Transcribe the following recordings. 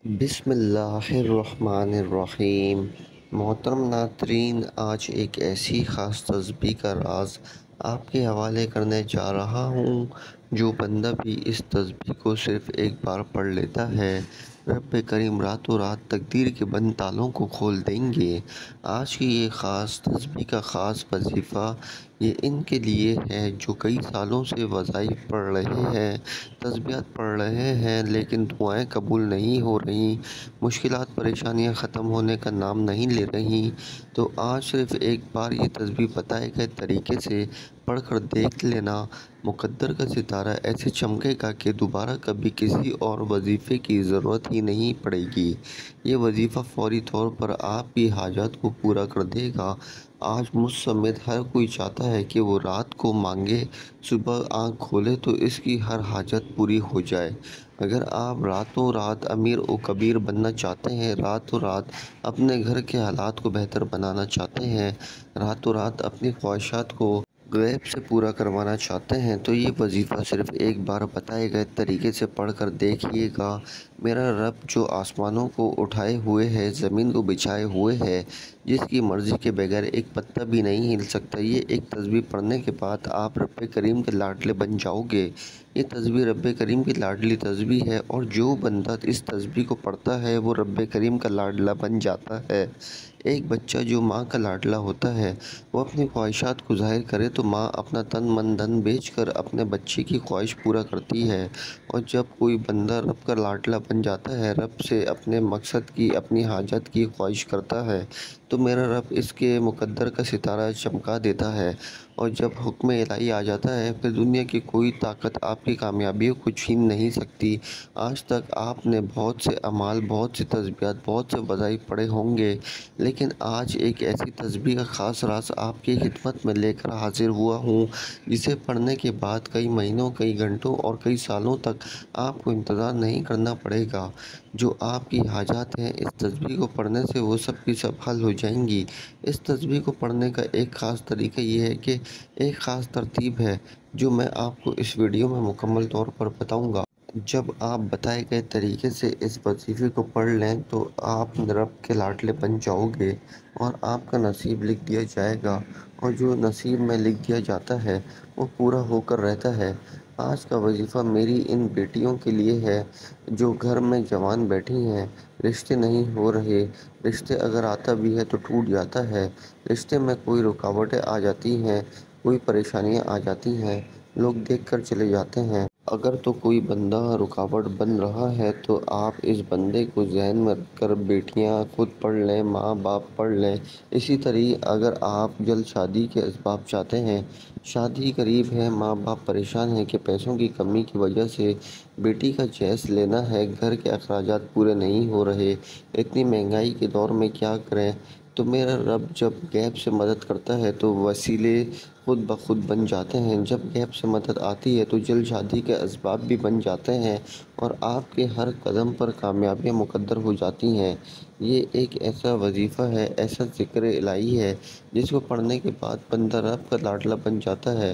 بسم اللہ الرحمن الرحیم۔ محترم ناظرین، آج ایک ایسی خاص تسبیح کا راز آپ کے حوالے کرنے جا رہا ہوں جو بندہ بھی اس تسبیح کو صرف ایک بار پڑھ لیتا ہے، رب کریم راتوں رات تقدیر کے بند تالوں کو کھول دیں گے۔ آج کی یہ خاص تسبیح کا خاص وظیفہ یہ ان کے لیے ہے جو کئی سالوں سے وظائف پڑھ رہے ہیں، تسبیحات پڑھ رہے ہیں لیکن دعائیں قبول نہیں ہو رہی، مشکلات پریشانیاں ختم ہونے کا نام نہیں لے رہی۔ تو آج صرف ایک بار یہ تسبیح بتائے گئے طریقے سے پڑھ کر دیکھ لینا، مقدر کا ستارہ ایسے چمکے گا کہ دوبارہ کبھی کسی اور وظیفے کی ضرورت ہی نہیں پڑے گی۔ یہ وظیفہ فوری طور پر آپ کی حاجات کو پورا کر دے گا۔ آج مجھ سمیت ہر کوئی چاہتا ہے کہ وہ رات کو مانگے، صبح آنکھ کھولے تو اس کی ہر حاجت پوری ہو جائے۔ اگر آپ راتوں رات امیر و کبیر بننا چاہتے ہیں، راتوں رات اپنے گھر کے حالات کو بہتر بنانا چاہتے ہیں، راتوں رات اپنی خواہشات کو غیب سے پورا کروانا چاہتے ہیں، تو یہ وظیفہ صرف ایک بار بتائے گئے طریقے سے پڑھ کر دیکھیے گا۔ میرا رب جو آسمانوں کو اٹھائے ہوئے ہے، زمین کو بچھائے ہوئے ہے، جس کی مرضی کے بغیر ایک پتا بھی نہیں ہل سکتا، یہ ایک تسبیح پڑھنے کے بعد آپ رب کریم کے لاڈلے بن جاؤ گے۔ یہ تسبیح رب کریم کی لاڈلی تسبیح ہے اور جو بندہ اس تسبیح کو پڑھتا ہے وہ رب کریم کا لاڈلا بن جاتا ہے۔ ایک بچہ جو ماں کا لاڈلا ہوتا ہے، وہ اپنی خواہشات کو ظاہر کرے تو ماں اپنا تن من دھن بیچ کر اپنے بچے کی خواہش پورا کرتی ہے، اور جب کوئی بندہ رب کا لاڈلا بن جاتا ہے، رب سے اپنے مقصد کی، اپنی حاجت کی خواہش کرتا ہے، تو میرا رب اس کے مقدر کا ستارہ چمکا دیتا ہے، اور جب حکم الہی آ جاتا ہے پھر دنیا کی کوئی طاقت آپ کی کامیابیوں کو چھین نہیں سکتی۔ آج تک آپ نے بہت سے اعمال، بہت سی تسبیحات، بہت سے وظائف پڑھے ہوں گے، لیکن آج ایک ایسی تسبیح کا خاص راز آپ کی خدمت میں لے کر حاضر ہوا ہوں، جسے پڑھنے کے بعد کئی مہینوں، کئی گھنٹوں اور کئی سالوں تک آپ کو انتظار نہیں کرنا پڑے گا۔ جو آپ کی حاجات ہیں، اس تسبیح کو پڑھنے سے وہ سب کی سب حل ہو جائیں گی۔ اس تسبیح کو پڑھنے کا ایک خاص طریقہ یہ ہے کہ ایک خاص ترتیب ہے جو میں آپ کو اس ویڈیو میں مکمل طور پر بتاؤں گا۔ جب آپ بتائے گئے طریقے سے اس وظیفے کو پڑھ لیں تو آپ رب کے لاڈلے بن جاؤ گے اور آپ کا نصیب لکھ دیا جائے گا، اور جو نصیب میں لکھ دیا جاتا ہے وہ پورا ہو کر رہتا ہے۔ آج کا وظیفہ میری ان بیٹیوں کے لیے ہے جو گھر میں جوان بیٹھی ہیں، رشتے نہیں ہو رہے، رشتے اگر آتا بھی ہے تو ٹوٹ جاتا ہے، رشتے میں کوئی رکاوٹیں آ جاتی ہیں، کوئی پریشانیاں آ جاتی ہیں، لوگ دیکھ کر چلے جاتے ہیں۔ اگر تو کوئی بندہ رکاوٹ بن رہا ہے تو آپ اس بندے کو ذہن میں رکھ کر بیٹیاں خود پڑھ لیں، ماں باپ پڑھ لیں۔ اسی طرح اگر آپ جلد شادی کے اسباب چاہتے ہیں، شادی قریب ہے، ماں باپ پریشان ہیں کہ پیسوں کی کمی کی وجہ سے بیٹی کا جہیز لینا ہے، گھر کے اخراجات پورے نہیں ہو رہے، اتنی مہنگائی کے دور میں کیا کریں، تو میرا رب جب غیب سے مدد کرتا ہے تو وسیلے خود بخود بن جاتے ہیں۔ جب غیب سے مدد آتی ہے تو جلد شادی کے اسباب بھی بن جاتے ہیں اور آپ کے ہر قدم پر کامیابیاں مقدر ہو جاتی ہیں۔ یہ ایک ایسا وظیفہ ہے، ایسا ذکر الہی ہے جس کو پڑھنے کے بعد بندہ رب کا لاڈلا بن جاتا ہے۔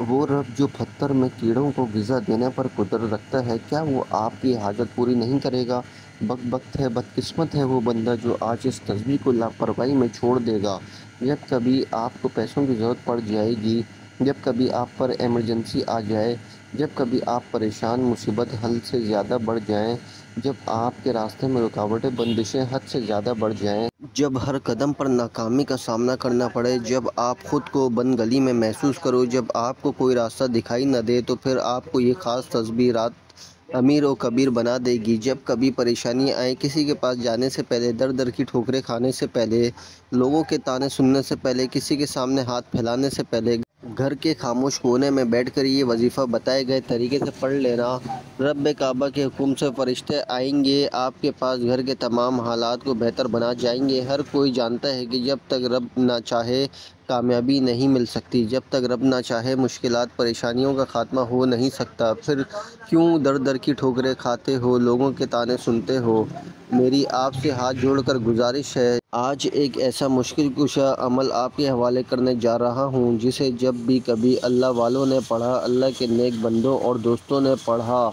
وہ رب جو پتھر میں کیڑوں کو غذا دینے پر قدرت رکھتا ہے، کیا وہ آپ کی حاجت پوری نہیں کرے گا؟ بدبخت ہے، بدقسمت ہے وہ بندہ جو آج اس تسبیح کو لاپرواہی میں چھوڑ دے گا۔ جب کبھی آپ کو پیسوں کی ضرورت پڑ جائے گی، جب کبھی آپ پر ایمرجنسی آ جائے، جب کبھی آپ پریشان، مصیبت حل سے زیادہ بڑھ جائیں، جب آپ کے راستے میں رکاوٹیں، بندشیں حد سے زیادہ بڑھ جائیں، جب ہر قدم پر ناکامی کا سامنا کرنا پڑے، جب آپ خود کو بند گلی میں محسوس کرو، جب آپ کو کوئی راستہ دکھائی نہ دے، تو پھر آپ کو یہ خاص تسبیح رات امیر و کبیر بنا دے گی۔ جب کبھی پریشانی آئے، کسی کے پاس جانے سے پہلے، در در کی ٹھوکریں کھانے سے پہلے، لوگوں کے طعنے سننے سے پہلے، کسی کے سامنے ہاتھ پھیلانے سے پہلے، گھر کے خاموش کونے میں بیٹھ کر یہ وظیفہ بتائے گئے طریقے سے پڑھ لینا، رب کعبہ کے حکم سے فرشتے آئیں گے آپ کے پاس، گھر کے تمام حالات کو بہتر بنا جائیں گے۔ ہر کوئی جانتا ہے کہ جب تک رب نہ چاہے کامیابی نہیں مل سکتی، جب تک رب نہ چاہے مشکلات، پریشانیوں کا خاتمہ ہو نہیں سکتا، پھر کیوں در در کی ٹھوکریں کھاتے ہو، لوگوں کے طعنے سنتے ہو؟ میری آپ سے ہاتھ جوڑ کر گزارش ہے، آج ایک ایسا مشکل کشا عمل آپ کے حوالے کرنے جا رہا ہوں جسے جب بھی کبھی اللہ والوں نے پڑھا، اللہ کے نیک بندوں اور دوستوں نے پڑھا،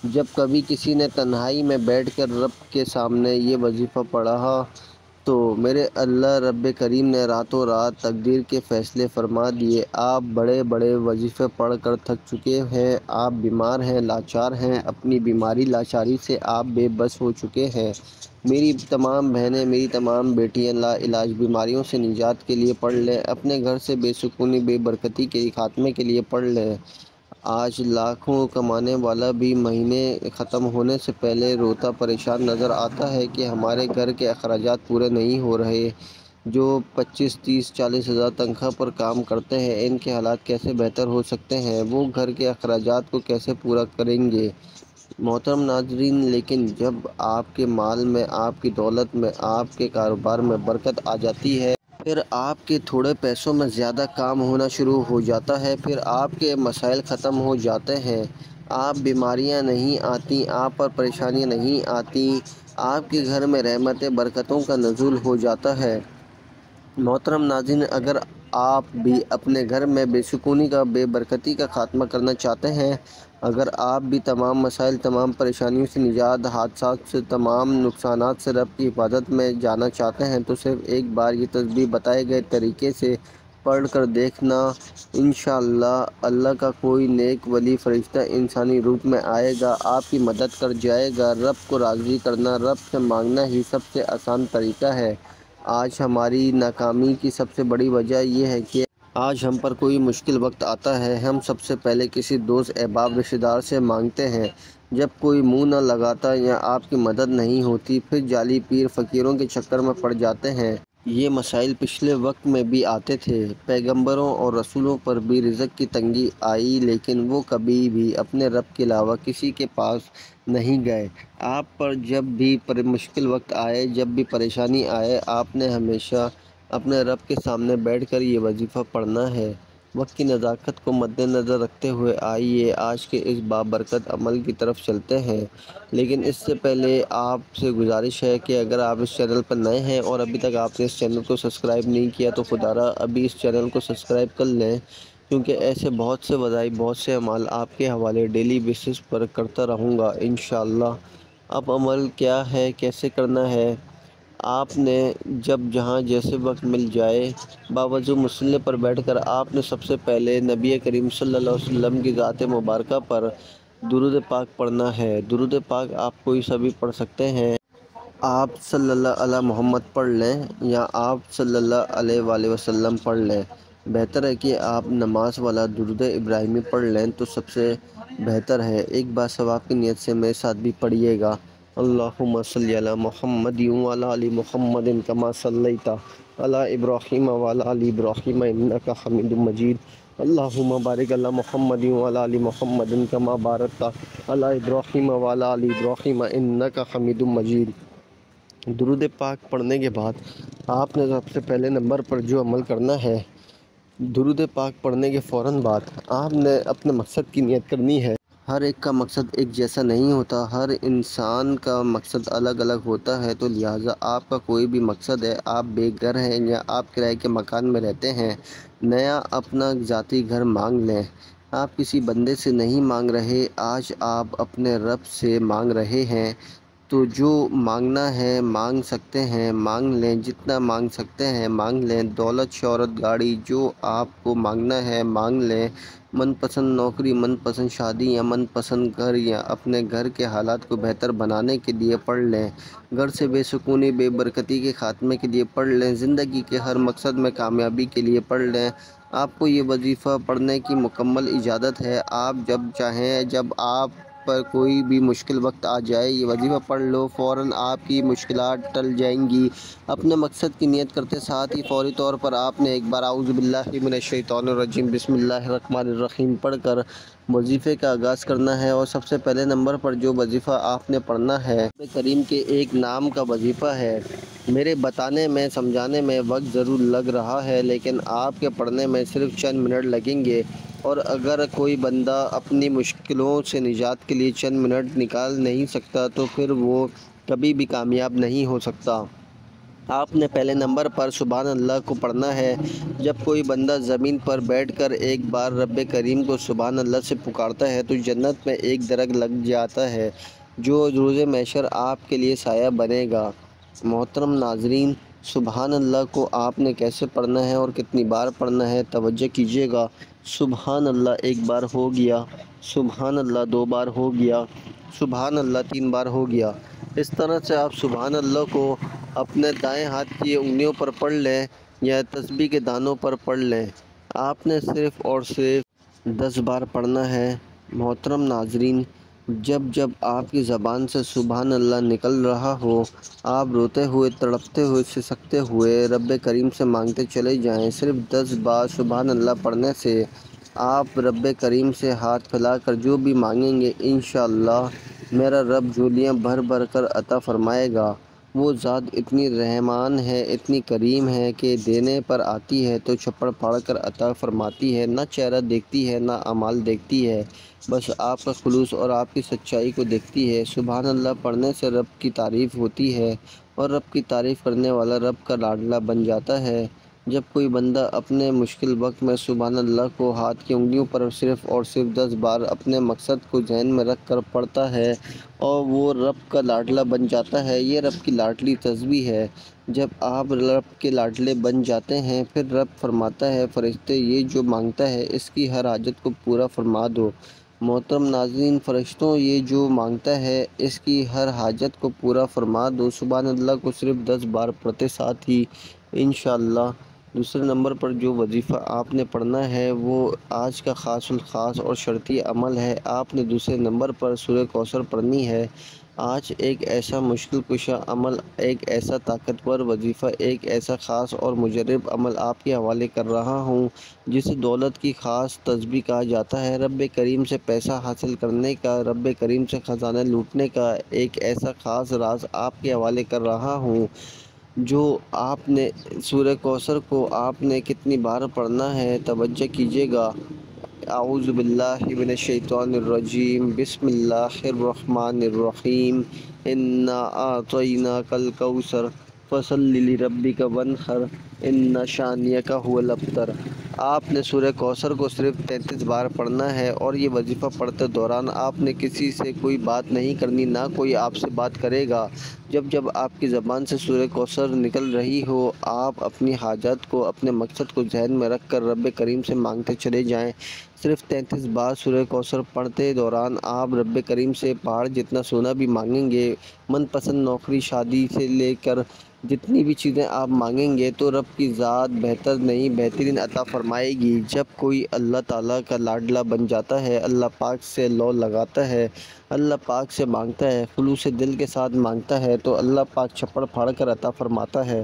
جب کبھی کسی نے تنہائی میں بیٹھ کر رب کے سامنے یہ وظیفہ پڑھا تو میرے اللہ رب کریم نے راتوں رات تقدیر کے فیصلے فرما دیے۔ آپ بڑے بڑے وظیفے پڑھ کر تھک چکے ہیں، آپ بیمار ہیں، لاچار ہیں، اپنی بیماری لاچاری سے آپ بے بس ہو چکے ہیں۔ میری تمام بہنیں، میری تمام بیٹیاں لا علاج بیماریوں سے نجات کے لیے پڑھ لیں، اپنے گھر سے بے سکونی بے برکتی کے خاتمے کے لیے پڑھ لیں۔ آج لاکھوں کمانے والا بھی مہینے ختم ہونے سے پہلے روتا پریشان نظر آتا ہے کہ ہمارے گھر کے اخراجات پورے نہیں ہو رہے۔ جو 25، 30، 40 ہزار تنخواہ پر کام کرتے ہیں، ان کے حالات کیسے بہتر ہو سکتے ہیں؟ وہ گھر کے اخراجات کو کیسے پورا کریں گے؟ محترم ناظرین، لیکن جب آپ کے مال میں، آپ کی دولت میں، آپ کے کاروبار میں برکت آ جاتی ہے، پھر آپ کے تھوڑے پیسوں میں زیادہ کام ہونا شروع ہو جاتا ہے، پھر آپ کے مسائل ختم ہو جاتے ہیں، آپ بیماریاں نہیں آتیں، آپ پر پریشانیاں نہیں آتیں، آپ کے گھر میں رحمتیں برکتوں کا نزول ہو جاتا ہے۔ محترم ناظرین، اگر آپ بھی اپنے گھر میں بے سکونی کا، بے برکتی کا خاتمہ کرنا چاہتے ہیں، اگر آپ بھی تمام مسائل، تمام پریشانیوں سے نجات، حادثات سے، تمام نقصانات سے رب کی حفاظت میں جانا چاہتے ہیں، تو صرف ایک بار یہ تسبیح بتائے گئے طریقے سے پڑھ کر دیکھنا۔ انشاءاللہ اللہ کا کوئی نیک ولی فرشتہ انسانی روپ میں آئے گا، آپ کی مدد کر جائے گا۔ رب کو راضی کرنا، رب سے مانگنا ہی سب سے آسان طریقہ ہے۔ آج ہماری ناکامی کی سب سے بڑی وجہ یہ ہے کہ آج ہم پر کوئی مشکل وقت آتا ہے، ہم سب سے پہلے کسی دوست، احباب، رشتہ دار سے مانگتے ہیں۔ جب کوئی منہ نہ لگاتا یا آپ کی مدد نہیں ہوتی، پھر جعلی پیر فقیروں کے چکر میں پڑ جاتے ہیں۔ یہ مسائل پچھلے وقت میں بھی آتے تھے، پیغمبروں اور رسولوں پر بھی رزق کی تنگی آئی، لیکن وہ کبھی بھی اپنے رب کے علاوہ کسی کے پاس نہیں گئے۔ آپ پر جب بھی مشکل وقت آئے، جب بھی پریشانی آئے، آپ نے ہمیشہ اپنے رب کے سامنے بیٹھ کر یہ وظیفہ پڑھنا ہے۔ وقت کی نزاکت کو مد نظر رکھتے ہوئے آئیے آج کے اس بابرکت عمل کی طرف چلتے ہیں، لیکن اس سے پہلے آپ سے گزارش ہے کہ اگر آپ اس چینل پر نئے ہیں اور ابھی تک آپ نے اس چینل کو سبسکرائب نہیں کیا تو خدا را ابھی اس چینل کو سبسکرائب کر لیں، کیونکہ ایسے بہت سے وظائف، بہت سے اعمال آپ کے حوالے ڈیلی بیسس پر کرتا رہوں گا انشاءاللہ۔ اب عمل کیا ہے، کیسے کرنا ہے؟ آپ نے جب جہاں جیسے وقت مل جائے، باوضو مصلی پر بیٹھ کر آپ نے سب سے پہلے نبی کریم صلی اللہ علیہ وسلم کی ذات مبارکہ پر درود پاک پڑھنا ہے۔ درود پاک آپ کوئی سا بھی پڑھ سکتے ہیں۔ آپ صلی اللہ علی محمد پڑھ لیں یا آپ صلی اللہ علیہ وآلہ وسلم پڑھ لیں۔ بہتر ہے کہ آپ نماز والا درود ابراہیمی پڑھ لیں تو سب سے بہتر ہے۔ ایک بار ثواب کی نیت سے میرے ساتھ بھی پڑھیے گا۔ اللہم صلی علی محمد وعلی آل محمد کما صلیت علی ابراہیم وعلی آل ابراہیم انک حمید مجید۔ اللہم بارک علی محمد وعلی آل محمد کما بارکت علی ابراہیم وعلی آل ابراہیم انک حمید مجید۔ درود پاک پڑھنے کے بعد آپ نے سب سے پہلے نمبر پر جو عمل کرنا ہے، درود پاک پڑھنے کے فوراً بعد آپ نے اپنے مقصد کی نیت کرنی ہے۔ ہر ایک کا مقصد ایک جیسا نہیں ہوتا، ہر انسان کا مقصد الگ الگ ہوتا ہے، تو لہٰذا آپ کا کوئی بھی مقصد ہے، آپ بے گھر ہیں یا آپ کرائے کے مکان میں رہتے ہیں، نیا اپنا ذاتی گھر مانگ لیں۔ آپ کسی بندے سے نہیں مانگ رہے، آج آپ اپنے رب سے مانگ رہے ہیں، تو جو مانگنا ہے مانگ سکتے ہیں، مانگ لیں، جتنا مانگ سکتے ہیں مانگ لیں۔ دولت، شہرت، گاڑی، جو آپ کو مانگنا ہے مانگ لیں۔ من پسند نوکری، من پسند شادی یا من پسند گھر یا اپنے گھر کے حالات کو بہتر بنانے کے لیے پڑھ لیں۔ گھر سے بے سکونی، بے برکتی کے خاتمے کے لیے پڑھ لیں۔ زندگی کے ہر مقصد میں کامیابی کے لیے پڑھ لیں۔ آپ کو یہ وظیفہ پڑھنے کی مکمل اجازت ہے۔ آپ جب چاہیں، جب آپ پر کوئی بھی مشکل وقت آ جائے، یہ وظیفہ پڑھ لو، فوراً آپ کی مشکلات ٹل جائیں گی۔ اپنے مقصد کی نیت کرتے ساتھ ہی فوری طور پر آپ نے ایک بار اعوذ باللہ من الشیطان الرجیم بسم اللہ الرحمن الرحیم پڑھ کر وظیفے کا آغاز کرنا ہے، اور سب سے پہلے نمبر پر جو وظیفہ آپ نے پڑھنا ہے، رب کریم کے ایک نام کا وظیفہ ہے۔ میرے بتانے میں، سمجھانے میں وقت ضرور لگ رہا ہے، لیکن آپ کے پڑھنے میں صرف چند منٹ لگیں گے، اور اگر کوئی بندہ اپنی مشکلوں سے نجات کے لیے چند منٹ نکال نہیں سکتا تو پھر وہ کبھی بھی کامیاب نہیں ہو سکتا۔ آپ نے پہلے نمبر پر سبحان اللہ کو پڑھنا ہے۔ جب کوئی بندہ زمین پر بیٹھ کر ایک بار رب کریم کو سبحان اللہ سے پکارتا ہے تو جنت میں ایک درخت لگ جاتا ہے جو روز محشر آپ کے لیے سایہ بنے گا۔ محترم ناظرین، سبحان اللہ کو آپ نے کیسے پڑھنا ہے اور کتنی بار پڑھنا ہے، توجہ کیجیے گا۔ سبحان اللہ ایک بار ہو گیا، سبحان اللہ دو بار ہو گیا، سبحان اللہ تین بار ہو گیا۔ اس طرح سے آپ سبحان اللہ کو اپنے دائیں ہاتھ کی انگلیوں پر پڑھ لیں یا تسبیح کے دانوں پر پڑھ لیں۔ آپ نے صرف اور صرف 10 بار پڑھنا ہے۔ محترم ناظرین، جب جب آپ کی زبان سے سبحان اللہ نکل رہا ہو، آپ روتے ہوئے، تڑپتے ہوئے، سسکتے ہوئے رب کریم سے مانگتے چلے جائیں۔ صرف 10 بار سبحان اللہ پڑھنے سے آپ رب کریم سے ہاتھ پھیلا کر جو بھی مانگیں گے انشاءاللہ میرا رب جھولیاں بھر بھر کر عطا فرمائے گا۔ وہ ذات اتنی رحمان ہے، اتنی کریم ہے کہ دینے پر آتی ہے تو چھپڑ پھاڑ کر عطا فرماتی ہے، نہ چہرہ دیکھتی ہے نہ اعمال دیکھتی ہے، بس آپ کا خلوص اور آپ کی سچائی کو دیکھتی ہے۔ سبحان اللہ پڑھنے سے رب کی تعریف ہوتی ہے اور رب کی تعریف کرنے والا رب کا لاڈلا بن جاتا ہے۔ جب کوئی بندہ اپنے مشکل وقت میں سبحان اللہ کو ہاتھ کی انگلیوں پر صرف اور صرف 10 بار اپنے مقصد کو ذہن میں رکھ کر پڑھتا ہے اور وہ رب کا لاڈلا بن جاتا ہے، یہ رب کی لاڈلی تسبیح ہے۔ جب آپ رب کے لاڈلے بن جاتے ہیں پھر رب فرماتا ہے فرشتے یہ جو مانگتا ہے اس کی ہر حاجت کو پورا فرما دو۔ محترم ناظرین، فرشتوں یہ جو مانگتا ہے اس کی ہر حاجت کو پورا فرما دو۔ سبحان اللہ کو صرف 10 بار پڑھتے ساتھ ہی انشاءاللہ دوسرے نمبر پر جو وظیفہ آپ نے پڑھنا ہے وہ آج کا خاص الخاص اور شرطی عمل ہے۔ آپ نے دوسرے نمبر پر سورہ کوثر پڑھنی ہے۔ آج ایک ایسا مشکل کشا عمل، ایک ایسا طاقتور وظیفہ، ایک ایسا خاص اور مجرب عمل آپ کے حوالے کر رہا ہوں جسے دولت کی خاص تسبیح کہا جاتا ہے۔ رب کریم سے پیسہ حاصل کرنے کا، رب کریم سے خزانہ لوٹنے کا ایک ایسا خاص راز آپ کے حوالے کر رہا ہوں جو آپ نے سورہ کوثر کو آپ نے کتنی بار پڑھنا ہے، توجہ کیجیے گا۔ اعوذ باللہ من الشیطان الرجیم، بسم اللہ الرحمن الرحیم، انا اعطیناک الکوثر فصل لربک وانحر ان شانئک ھو الابتر۔ آپ نے سورہ کوثر کو صرف 33 بار پڑھنا ہے اور یہ وظیفہ پڑھتے دوران آپ نے کسی سے کوئی بات نہیں کرنی، نہ کوئی آپ سے بات کرے گا۔ جب جب آپ کی زبان سے سورہ کوثر نکل رہی ہو آپ اپنی حاجات کو، اپنے مقصد کو ذہن میں رکھ کر رب کریم سے مانگتے چلے جائیں۔ صرف 33 بار سورہ کوثر پڑھتے دوران آپ رب کریم سے پہاڑ جتنا سونا بھی مانگیں گے، من پسند نوکری، شادی سے لے کر جتنی بھی چیزیں آپ مانگیں گے تو رب کی ذات بہتر نہیں بہترین عطا فرمائے گی۔ جب کوئی اللہ تعالیٰ کا لاڈلا بن جاتا ہے، اللہ پاک سے لو لگاتا ہے، اللہ پاک سے مانگتا ہے، خلوص دل کے ساتھ مانگتا ہے تو اللہ پاک چھپڑ پھاڑ کر عطا فرماتا ہے۔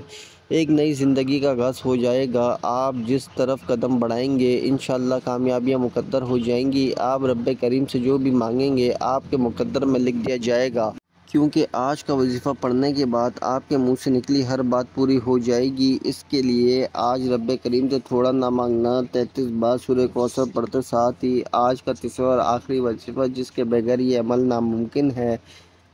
ایک نئی زندگی کا آغاز ہو جائے گا۔ آپ جس طرف قدم بڑھائیں گے انشاءاللہ کامیابیاں مقدر ہو جائیں گی۔ آپ رب کریم سے جو بھی مانگیں گے آپ کے مقدر میں لکھ دیا جائے گا، کیونکہ آج کا وظیفہ پڑھنے کے بعد آپ کے منہ سے نکلی ہر بات پوری ہو جائے گی۔ اس کے لیے آج رب کریم سے تھوڑا نہ مانگنا، 33 بار سورہ کوثر پڑھتے ساتھ ہی آج کا تیسرا اور آخری وظیفہ جس کے بغیر یہ عمل ناممکن ہے،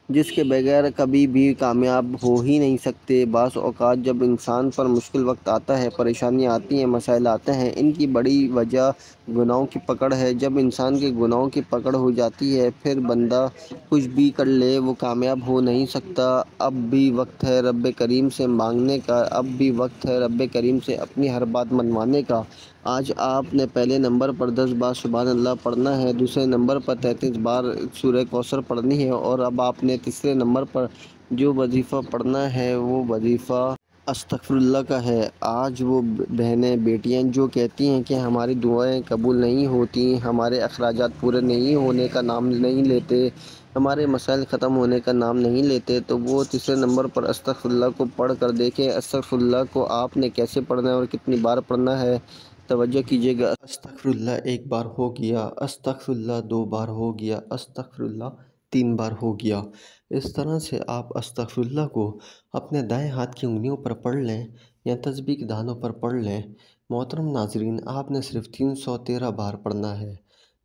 جس کے بغیر کبھی بھی کامیاب ہو ہی نہیں سکتے۔ بعض اوقات جب انسان پر مشکل وقت آتا ہے، پریشانیاں آتی ہیں، مسائل آتے ہیں، ان کی بڑی وجہ گناہوں کی پکڑ ہے۔ جب انسان کے گناہوں کی پکڑ ہو جاتی ہے پھر بندہ کچھ بھی کر لے وہ کامیاب ہو نہیں سکتا۔ اب بھی وقت ہے رب کریم سے مانگنے کا، اب بھی وقت ہے رب کریم سے اپنی ہر بات منوانے کا۔ آج آپ نے پہلے نمبر پر 10 بار سبحان اللہ پڑھنا ہے، دوسرے نمبر پر 33 بار سورہ کوثر پڑھنی ہے اور اب آپ نے تیسرے نمبر پر جو وظیفہ پڑھنا ہے وہ وظیفہ استغفر اللہ کا ہے۔ آج وہ بہنیں بیٹیاں جو کہتی ہیں کہ ہماری دعائیں قبول نہیں ہوتی، ہمارے اخراجات پورے نہیں ہونے کا نام نہیں لیتے، ہمارے مسائل ختم ہونے کا نام نہیں لیتے، تو وہ تیسرے نمبر پر استغفر اللہ کو پڑھ کر دیکھیں۔ استغفر اللہ کو آپ نے کیسے پڑھنا ہے اور کتنی بار پڑھنا ہے، توجہ کیجیے گا۔ استغفر اللہ ایک بار ہو گیا، استغفر اللہ دو بار ہو گیا، استغفر اللہ تین بار ہو گیا۔ اس طرح سے آپ استغفر اللہ کو اپنے دائیں ہاتھ کی انگلیوں پر پڑھ لیں یا تسبیح کے دانوں پر پڑھ لیں۔ محترم ناظرین، آپ نے صرف 313 بار پڑھنا ہے۔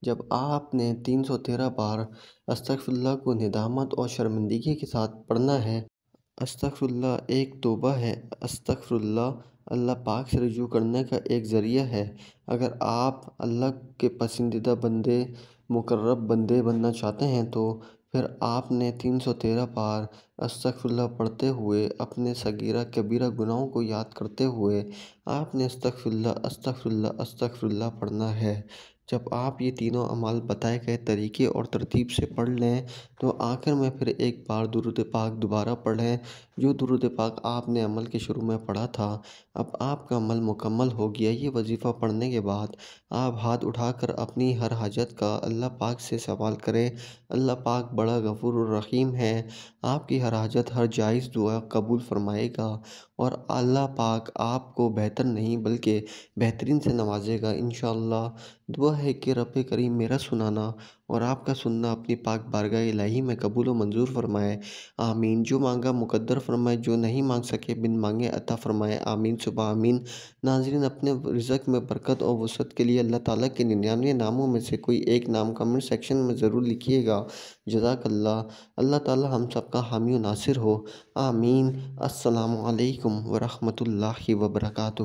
جب آپ نے 313 بار استغفر اللہ کو ندامت اور شرمندگی کے ساتھ پڑھنا ہے، استغفراللہ ایک توبہ ہے۔ استغفراللہ اللہ پاک سے رجوع کرنے کا ایک ذریعہ ہے۔ اگر آپ اللہ کے پسندیدہ بندے، مقرب بندے بننا چاہتے ہیں تو پھر آپ نے 313 بار استغفراللہ پڑھتے ہوئے، اپنے صغیرہ کبیرہ گناہوں کو یاد کرتے ہوئے آپ نے استغفراللہ استغفراللہ استغفراللہ پڑھنا ہے۔ جب آپ یہ تینوں اعمال بتائے گئے طریقے اور ترتیب سے پڑھ لیں تو آخر میں پھر ایک بار درود پاک دوبارہ پڑھیں، جو درود پاک آپ نے عمل کے شروع میں پڑھا تھا۔ اب آپ کا عمل مکمل ہو گیا۔ یہ وظیفہ پڑھنے کے بعد آپ ہاتھ اٹھا کر اپنی ہر حاجت کا اللہ پاک سے سوال کریں۔ اللہ پاک بڑا غفور الرحیم ہے، آپ کی ہر حاجت، ہر جائز دعا قبول فرمائے گا اور اللہ پاک آپ کو بہتر نہیں بلکہ بہترین سے نوازے گا انشاءاللہ۔ دعا ہے کہ رب کریم میرا سنانا اور آپ کا سننا اپنی پاک بارگاہ الہی میں قبول و منظور فرمائے، آمین۔ جو مانگا مقدر فرمائے، جو نہیں مانگ سکے بن مانگے عطا فرمائے، آمین ثم آمین۔ ناظرین، اپنے رزق میں برکت اور وسعت کے لیے اللہ تعالیٰ کے 99 ناموں میں سے کوئی ایک نام کمنٹ سیکشن میں ضرور لکھیے گا۔ جزاک اللہ۔ اللہ تعالیٰ ہم سب کا حامی و ناصر ہو، آمین۔ السلام علیکم ورحمۃ اللہ وبرکاتہ۔